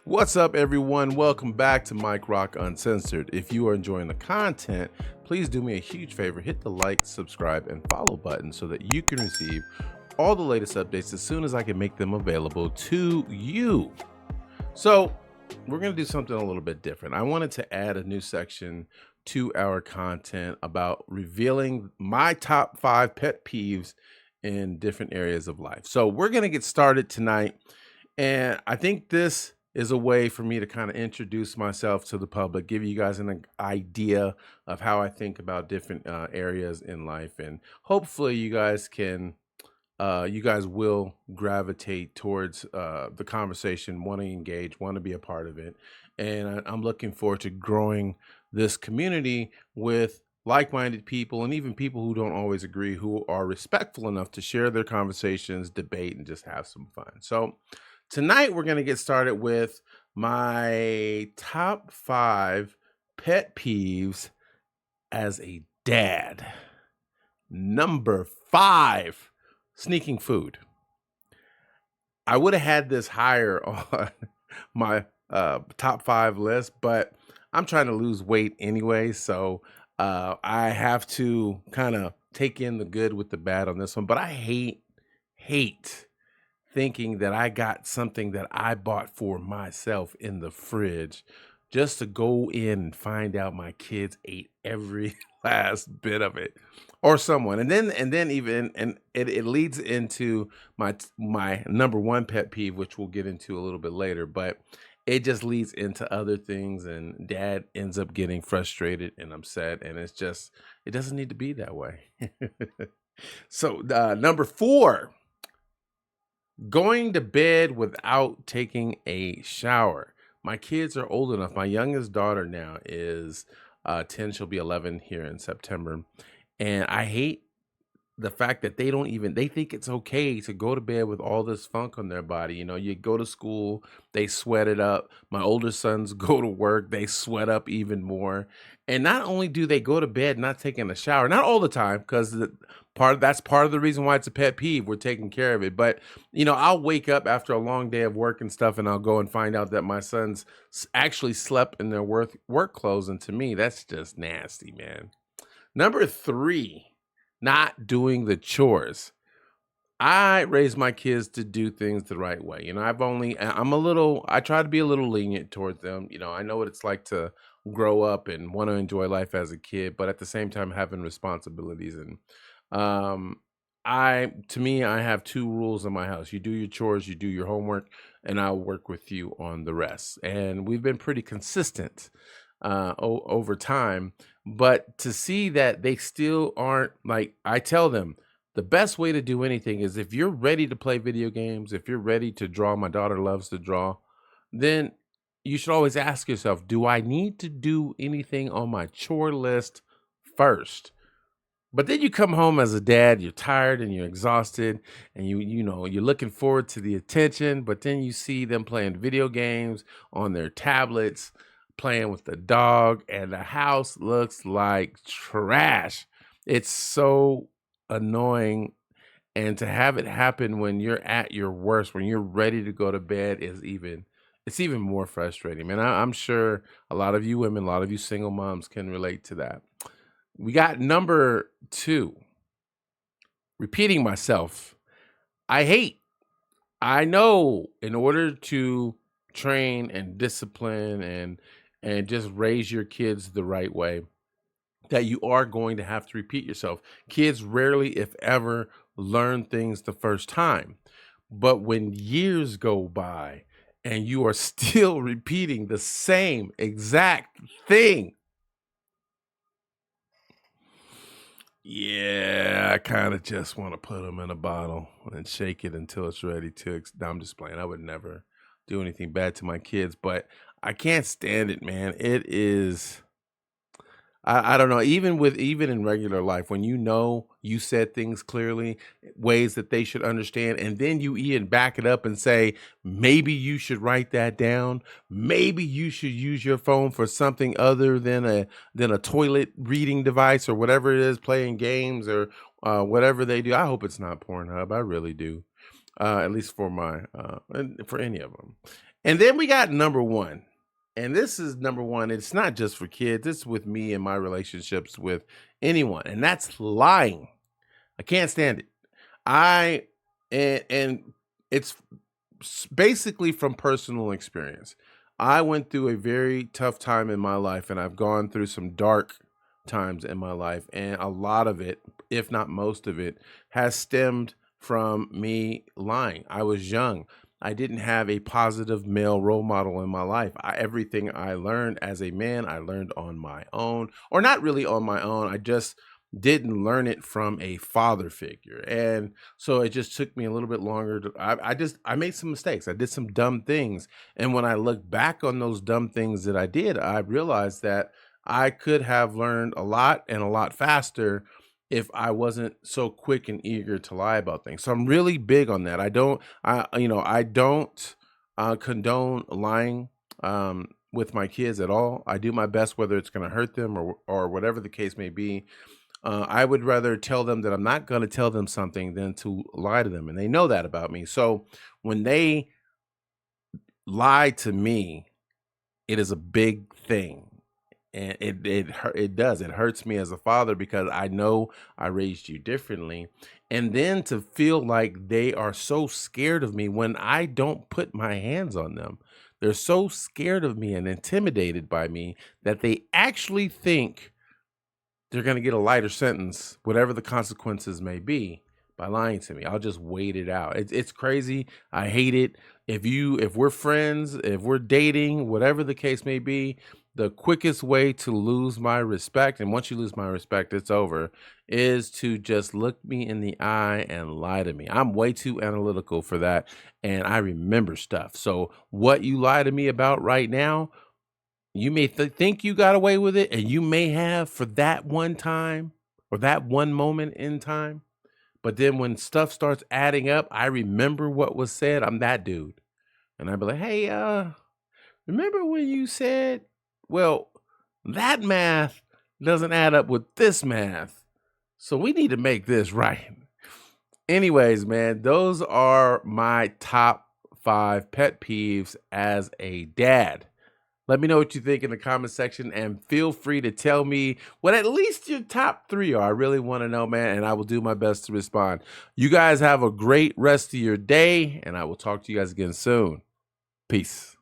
What's up, everyone? Welcome back to MikeRock Uncensored. If you are enjoying the content, please do me a huge favor, hit the like, subscribe, and follow button so that you can receive all the latest updates as soon as I can make them available to you. So we're going to do something a little bit different. I wanted to add a new section to our content about revealing my top 5 pet peeves in different areas of life. So we're going to get started tonight. And I think this is a way for me to kind of introduce myself to the public, give you guys an idea of how I think about different areas in life. And hopefully you guys will gravitate towards the conversation, want to engage, want to be a part of it. And I'm looking forward to growing this community with like-minded people and even people who don't always agree, who are respectful enough to share their conversations, debate, and just have some fun. So tonight we're going to get started with my top 5 pet peeves as a dad. Number 5, sneaking food. I would have had this higher on my top 5 list, but I'm trying to lose weight anyway, so I have to kind of take in the good with the bad on this one. But I hate thinking that I got something that I bought for myself in the fridge just to go in and find out my kids ate every last bit of it, or someone. And then even it leads into my number 1 pet peeve, which we'll get into a little bit later, but it just leads into other things, and dad ends up getting frustrated and upset, and it doesn't need to be that way. So number 4, going to bed without taking a shower. My kids are old enough. My youngest daughter now is 10. She'll be 11 here in September. And I hate the fact that they think it's okay to go to bed with all this funk on their body. You know, you go to school, they sweat it up. My older sons go to work, they sweat up even more. And not only do they go to bed not taking a shower, not all the time, because that's part of the reason why it's a pet peeve. We're taking care of it. But, you know, I'll wake up after a long day of work and stuff, and I'll go and find out that my sons actually slept in their work clothes. And to me, that's just nasty, man. Number 3, not doing the chores. I raise my kids to do things the right way. You know, I try to be a little lenient towards them. You know, I know what it's like to grow up and want to enjoy life as a kid, but at the same time having responsibilities. And I have 2 rules in my house. You do your chores, you do your homework, and I'll work with you on the rest. And we've been pretty consistent over time. But to see that they still aren't, like, I tell them the best way to do anything is if you're ready to play video games, if you're ready to draw, my daughter loves to draw, then you should always ask yourself, do I need to do anything on my chore list first? But then you come home as a dad, you're tired and you're exhausted, and you're looking forward to the attention, but then you see them playing video games on their tablets, playing with the dog, and the house looks like trash. It's so annoying. And to have it happen when you're at your worst, when you're ready to go to bed, it's even more frustrating, man. I'm sure a lot of you women, a lot of you single moms can relate to that. We got number 2, repeating myself. I know in order to train and discipline and just raise your kids the right way, that you are going to have to repeat yourself. Kids rarely, if ever, learn things the first time. But when years go by and you are still repeating the same exact thing, yeah, I kind of just want to put them in a bottle and shake it until it's ready to. No, I'm just playing. I would never do anything bad to my kids, but I can't stand it, man. It is. I don't know. Even in regular life, when you said things clearly, ways that they should understand, and then you even back it up and say, maybe you should write that down. Maybe you should use your phone for something other than a toilet reading device or whatever it is, playing games or whatever they do. I hope it's not Pornhub. I really do. At least for my for any of them. And then we got number one. And this is number one. It's not just for kids, it's with me and my relationships with anyone. And that's lying. I can't stand it. I and it's basically from personal experience. I went through a very tough time in my life, and I've gone through some dark times in my life, and a lot of it, if not most of it, has stemmed from me lying. I was young. I didn't have a positive male role model in my life. Everything I learned as a man, I learned on my own, or not really on my own. I just didn't learn it from a father figure. And so it just took me a little bit longer to I made some mistakes. I did some dumb things. And when I look back on those dumb things that I did, I realized that I could have learned a lot and a lot faster if I wasn't so quick and eager to lie about things. So I'm really big on that. I don't condone lying with my kids at all. I do my best, whether it's going to hurt them or whatever the case may be. I would rather tell them that I'm not going to tell them something than to lie to them. And they know that about me. So when they lie to me, it is a big thing. And it hurts me as a father because I know I raised you differently. And then to feel like they are so scared of me when I don't put my hands on them. They're so scared of me and intimidated by me that they actually think they're going to get a lighter sentence, whatever the consequences may be, by lying to me. I'll just wait it out. It's crazy. I hate it. If we're friends, if we're dating, whatever the case may be, the quickest way to lose my respect, and once you lose my respect, it's over, is to just look me in the eye and lie to me. I'm way too analytical for that, and I remember stuff. So what you lie to me about right now, you may think you got away with it, and you may have for that one time or that one moment in time. But then when stuff starts adding up, I remember what was said. I'm that dude. And I'd be like, hey, remember when you said, well, that math doesn't add up with this math. So we need to make this right. Anyways, man, those are my top 5 pet peeves as a dad. Let me know what you think in the comment section and feel free to tell me what at least your top 3 are. I really want to know, man, and I will do my best to respond. You guys have a great rest of your day, and I will talk to you guys again soon. Peace.